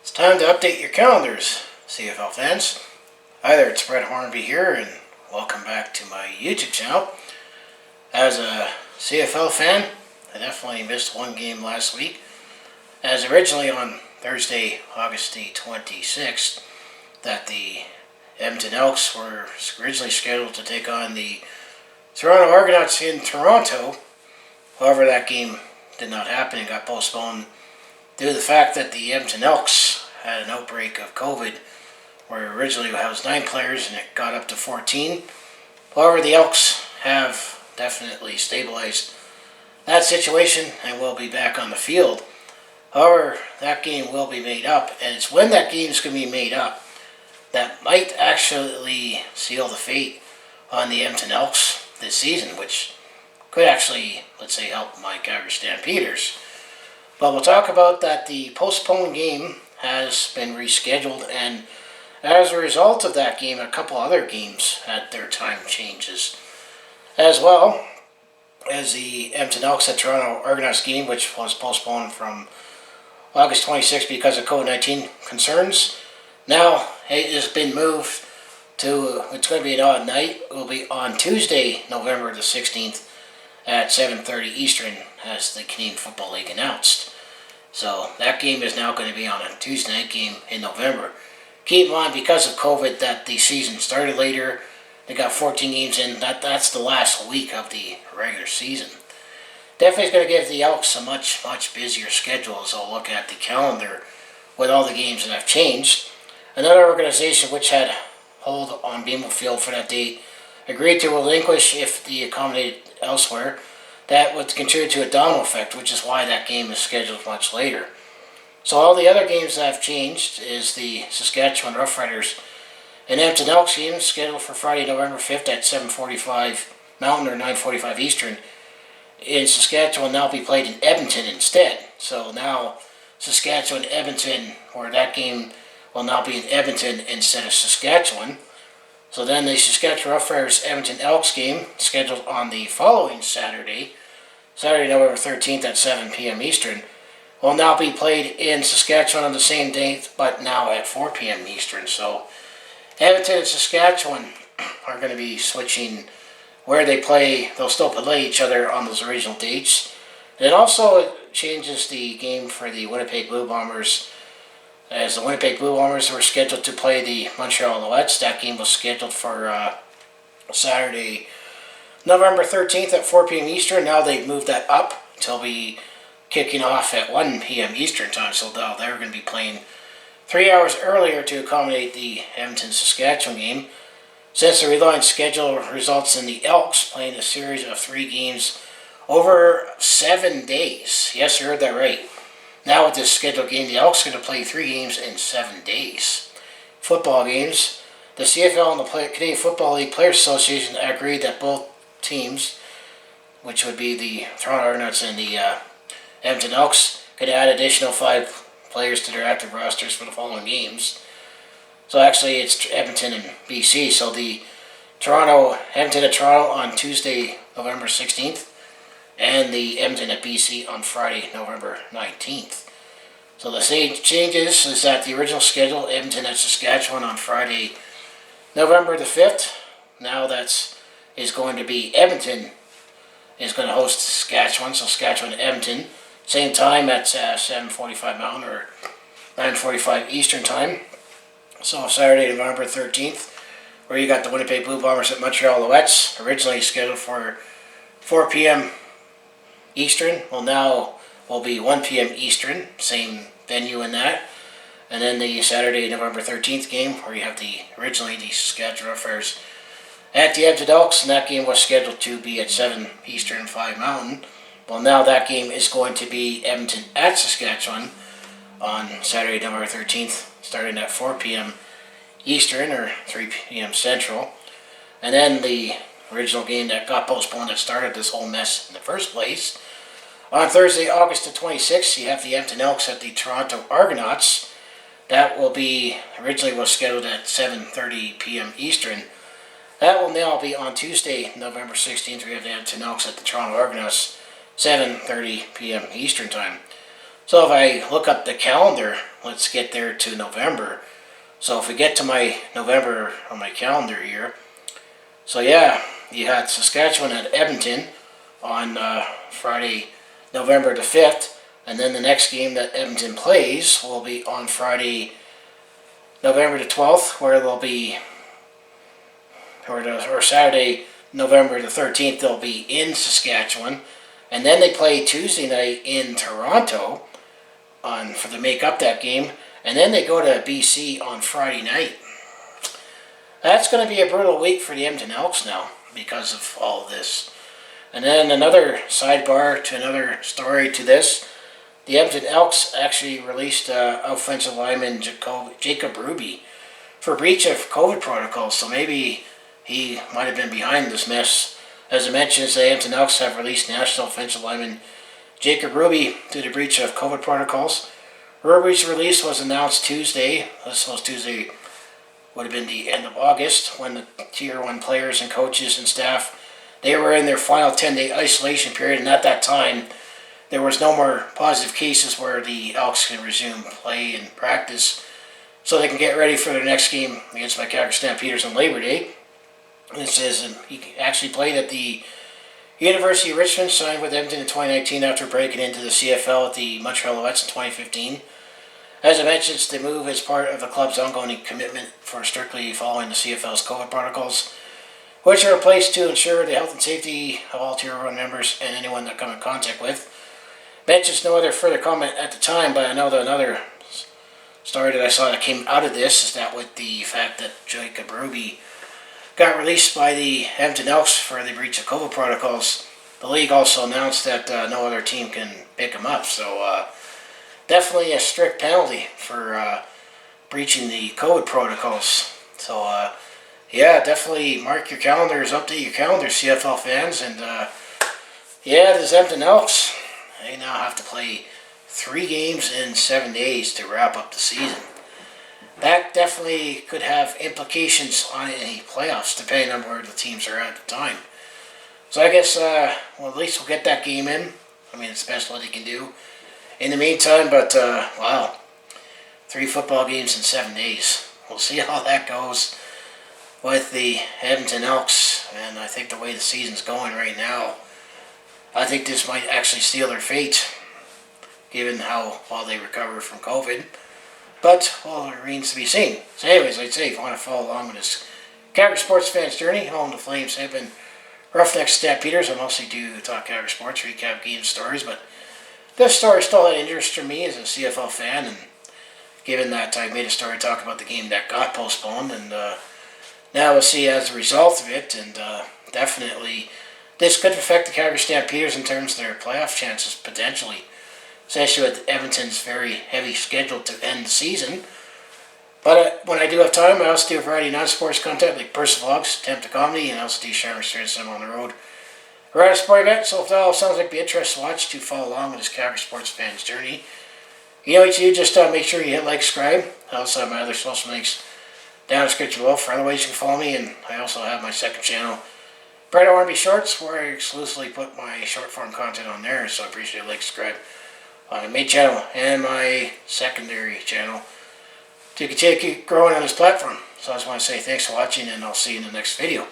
It's time to update your calendars, CFL fans. Hi there, it's Brett Hornby here, and welcome back to my YouTube channel. As a CFL fan, I definitely missed one game last week, as originally on Thursday, August the 26th, that the Edmonton Elks were originally scheduled to take on the Toronto Argonauts in Toronto. However, that game did not happen and got postponed due to the fact that the Edmonton Elks had an outbreak of COVID, where originally it was 9 players and it got up to 14. However, the Elks have definitely stabilized that situation and will be back on the field. However, that game will be made up, and it's when that game is going to be made up that might actually seal the fate on the Edmonton Elks this season, which could actually, let's say, help my Calgary Stampeders. But we'll talk about that the postponed game has been rescheduled, and as a result of that game, a couple other games had their time changes, as well as the Edmonton Elks at Toronto Argonauts game, which was postponed from August 26th because of COVID-19 concerns. Now it has been moved to, it's going to be an odd night. It will be on Tuesday, November the 16th at 7:30 Eastern, as the Canadian Football League announced. So that game is now going to be on a Tuesday night game in November. Keep in mind, because of COVID, that the season started later. They got 14 games in. That's the last week of the regular season. Definitely going to give the Elks a much busier schedule as I'll look at the calendar with all the games that have changed. Another organization which had hold on BMO Field for that date agreed to relinquish if the accommodated elsewhere. That would contribute to a domino effect, which is why that game is scheduled much later. So all the other games that have changed is the Saskatchewan Roughriders and Edmonton Elks game scheduled for Friday, November 5th at 7:45 Mountain or 9:45 Eastern. In Saskatchewan, now be played in Edmonton instead. So now Saskatchewan, Edmonton, where that game will now be in Edmonton instead of Saskatchewan. So then the Saskatchewan Roughriders Edmonton Elks game, scheduled on the following Saturday, November 13th at 7 p.m. Eastern, will now be played in Saskatchewan on the same date, but now at 4 p.m. Eastern. So Edmonton and Saskatchewan are going to be switching where they play. They'll still play each other on those original dates. And it also changes the game for the Winnipeg Blue Bombers, as the Winnipeg Blue Bombers were scheduled to play the Montreal Alouettes. That game was scheduled for Saturday, November 13th at 4 p.m. Eastern. Now they've moved that up until be kicking off at 1 p.m. Eastern time. So now they're going to be playing 3 hours earlier to accommodate the Edmonton-Saskatchewan game. Since the realigned schedule results in the Elks playing a series of 3 games over 7 days. Yes, you heard that right. Now with this scheduled game, the Elks are going to play 3 games in 7 days. Football games. The CFL and the Canadian Football League Players Association agreed that both teams, which would be the Toronto Argonauts and the Edmonton Elks, could add additional 5 players to their active rosters for the following games. So actually it's Edmonton and BC. So the Edmonton at Toronto on Tuesday, November 16th. And the Edmonton at BC on Friday, November 19th. So the same changes is that the original schedule, Edmonton at Saskatchewan on Friday, November the 5th. Now is going to be Edmonton is going to host Saskatchewan, so Saskatchewan and Edmonton. Same time at 7:45 Mountain or 9:45 Eastern time. So Saturday, November 13th, where you got the Winnipeg Blue Bombers at Montreal Alouettes, originally scheduled for 4 p.m. Eastern, now will be 1 p.m. Eastern, same venue in that. And then the Saturday, November 13th game, where you have originally the Saskatchewan Roughriders at the Edmonton Elks, and that game was scheduled to be at 7 Eastern, 5 Mountain. Well, now that game is going to be Edmonton at Saskatchewan on Saturday, November 13th, starting at 4 p.m. Eastern or 3 p.m. Central. And then the original game that got postponed that started this whole mess in the first place. On Thursday, August the 26th, you have the Edmonton Elks at the Toronto Argonauts. That will be, originally was scheduled at 7:30 p.m. Eastern. That will now be on Tuesday, November 16th. We have the Edmonton Elks at the Toronto Argonauts, 7:30 p.m. Eastern time. So if I look up the calendar, let's get there to November. So if we get to my November on my calendar here, so yeah, you had Saskatchewan at Edmonton on Friday, November the 5th, and then the next game that Edmonton plays will be on Friday, November the 12th, where they'll be, or Saturday, November the 13th, they'll be in Saskatchewan, and then they play Tuesday night in Toronto to make up that game, and then they go to BC on Friday night. That's going to be a brutal week for the Edmonton Elks now because of all of this. And then another sidebar to another story to this. The Edmonton Elks actually released offensive lineman Jacob Ruby for breach of COVID protocols. So maybe he might have been behind this mess. As I mentioned, the Edmonton Elks have released national offensive lineman Jacob Ruby due to breach of COVID protocols. Ruby's release was announced Tuesday. This was Tuesday, would have been the end of August, when the Tier 1 players and coaches and staff, they were in their final 10-day isolation period, and at that time, there was no more positive cases where the Elks can resume play and practice so they can get ready for their next game against my Calgary Stampeders on Labor Day. And it says he actually played at the University of Richmond, signed with Edmonton in 2019 after breaking into the CFL at the Montreal Alouettes in 2015. As I mentioned, the move is part of the club's ongoing commitment for strictly following the CFL's COVID protocols, which are in place to ensure the health and safety of all Tier 1 members and anyone that come in contact with. Mentions no other further comment at the time, but I know that another story that I saw that came out of this is that with the fact that Jacob Ruby got released by the Edmonton Elks for the breach of COVID protocols, the league also announced that no other team can pick him up. So definitely a strict penalty for breaching the COVID protocols. So yeah, definitely mark your calendars, update your calendars, CFL fans. And yeah, the Edmonton Elks, they now have to play 3 games in 7 days to wrap up the season. That definitely could have implications on any playoffs, depending on where the teams are at the time. So I guess, well, at least we'll get that game in. I mean, it's the best what they can do in the meantime, but wow, 3 football games in 7 days. We'll see how that goes with the Edmonton Elks, and I think the way the season's going right now, I think this might actually seal their fate, given how well they recover from COVID. But, well, it remains to be seen. So anyways, I'd say if you want to follow along with this Calgary sports fans' journey, home the Flames have been Roughnecks Stampeders. I mostly do talk Calgary sports, recap game stories, but this story still had interest for me as a CFL fan, and given that I made a story talk about the game that got postponed, and now we'll see as a result of it, and definitely this could affect the Calgary Stampeders in terms of their playoff chances, potentially, especially with Edmonton's very heavy schedule to end the season. But when I do have time, I also do a variety of non-sports content like personal vlogs, attempt to comedy, and I also do share experience I'm on the road around a sport event. So if that all sounds like it'd be interesting to watch, to follow along with this Calgary sports fans' journey, you know what you do, just make sure you hit like, subscribe. I also have my other social links down in the description below for other ways you can follow me, and I also have my second channel, Bright R&B Shorts, where I exclusively put my short form content on there, so I appreciate a like, subscribe on my main channel and my secondary channel to continue to keep growing on this platform. So I just want to say thanks for watching, and I'll see you in the next video.